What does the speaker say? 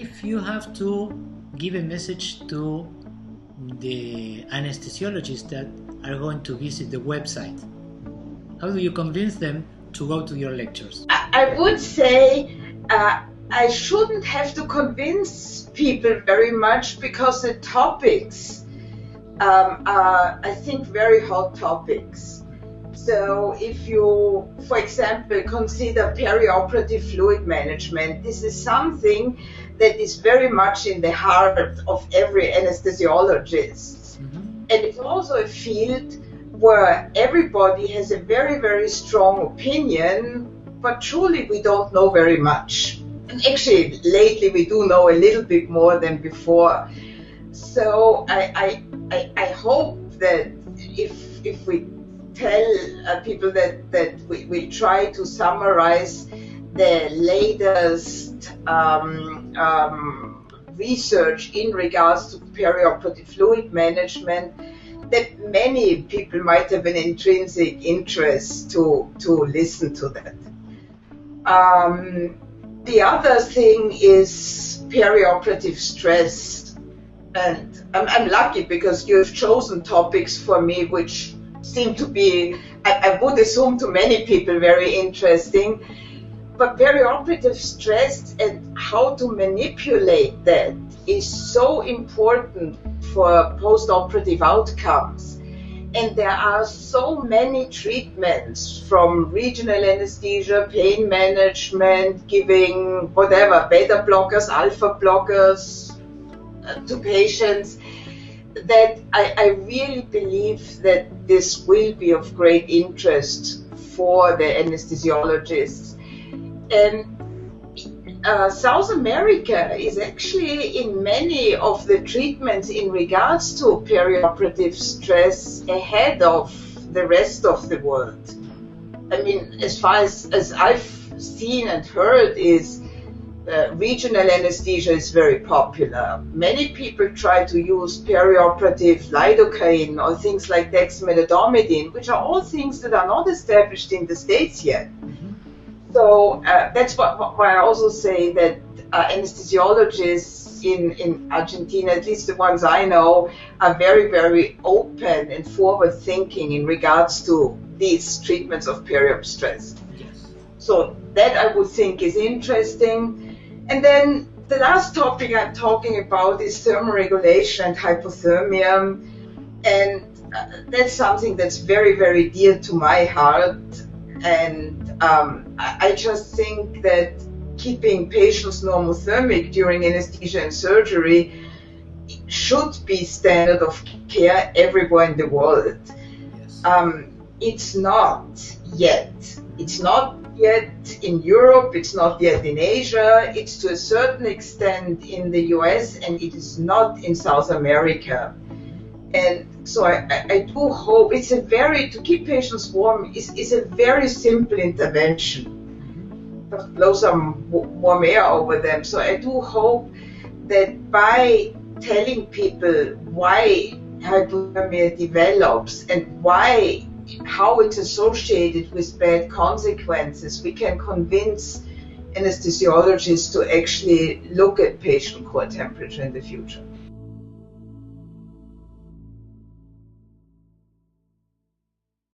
if you have to give a message to the anesthesiologists that are going to visit the website, how do you convince them to go to your lectures? I would say I shouldn't have to convince people very much, because the topics are, I think, very hot topics. So if you, for example, consider perioperative fluid management, this is something that is very much in the heart of every anesthesiologist. And it's also a field where everybody has a very, very strong opinion, but truly we don't know very much. And actually, lately we do know a little bit more than before. So I hope that if we tell people that we try to summarize the latest research in regards to perioperative fluid management, that many people might have an intrinsic interest to listen to that. The other thing is perioperative stress, and I'm lucky because you've chosen topics for me which seem to be, I would assume to many people, very interesting. But perioperative stress and how to manipulate that is so important for post-operative outcomes. And there are so many treatments, from regional anesthesia, pain management, giving whatever, beta blockers, alpha blockers to patients, that I really believe that this will be of great interest for the anesthesiologists. And South America is actually, in many of the treatments in regards to perioperative stress, ahead of the rest of the world. I mean, as far as I've seen and heard, is regional anesthesia is very popular. Many people try to use perioperative lidocaine or things like dexmedetomidine, which are all things that are not established in the States yet. So that's why I also say that anesthesiologists in Argentina, at least the ones I know, are very, very open and forward-thinking in regards to these treatments of periop stress. Yes. So that I would think is interesting. And then the last topic I'm talking about is thermoregulation and hypothermia. And that's something that's very, very dear to my heart. And I just think that keeping patients normothermic during anesthesia and surgery should be standard of care everywhere in the world. Yes. It's not yet. It's not yet in Europe, it's not yet in Asia, it's to a certain extent in the US, and it is not in South America. And so I do hope it's a very, to keep patients warm is a very simple intervention. Just blow some warm air over them. So I do hope that by telling people why hypothermia develops and how it's associated with bad consequences, we can convince anesthesiologists to actually look at patient core temperature in the future.